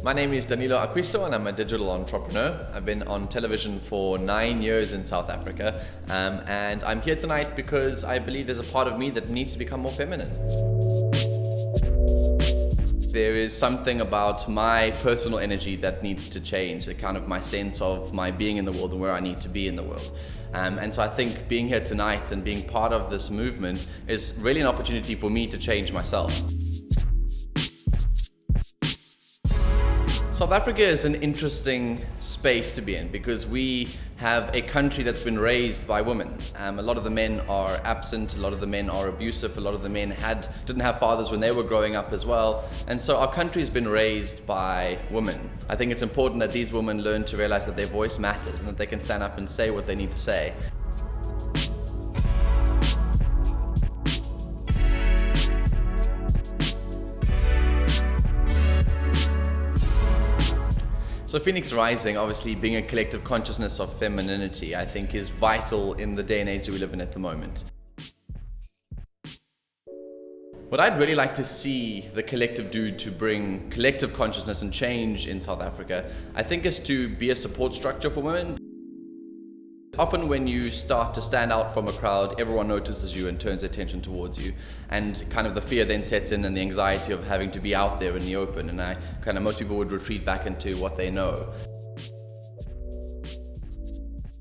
My name is Danilo Aquisto and I'm a digital entrepreneur. I've been on television for 9 years in South Africa, and I'm here tonight because I believe there's a part of me that needs to become more feminine. There is something about my personal energy that needs to change, the kind of my sense of my being in the world and where I need to be in the world. And so I think being here tonight and being part of this movement is really an opportunity for me to change myself. South Africa is an interesting space to be in because we have a country that's been raised by women. A lot of the men are absent, a lot of the men are abusive, a lot of the men didn't have fathers when they were growing up as well. And so our country has been raised by women. I think it's important that these women learn to realize that their voice matters and that they can stand up and say what they need to say. So Phoenix Rising, obviously being a collective consciousness of femininity, I think is vital in the day and age that we live in at the moment. What I'd really like to see the collective do to bring collective consciousness and change in South Africa, I think, is to be a support structure for women. Often when you start to stand out from a crowd, everyone notices you and turns their attention towards you. And kind of the fear then sets in and the anxiety of having to be out there in the open. And most people would retreat back into what they know.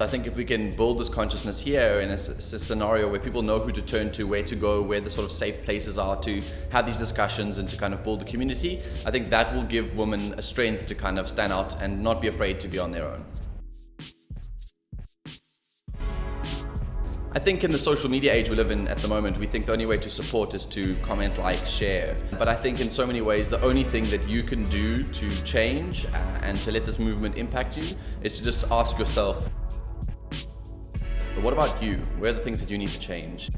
I think if we can build this consciousness here in a scenario where people know who to turn to, where to go, where the sort of safe places are to have these discussions and to kind of build a community, I think that will give women a strength to kind of stand out and not be afraid to be on their own. I think in the social media age we live in at the moment, we think the only way to support is to comment, like, share. But I think in so many ways, the only thing that you can do to change and to let this movement impact you is to just ask yourself, but what about you? Where are the things that you need to change?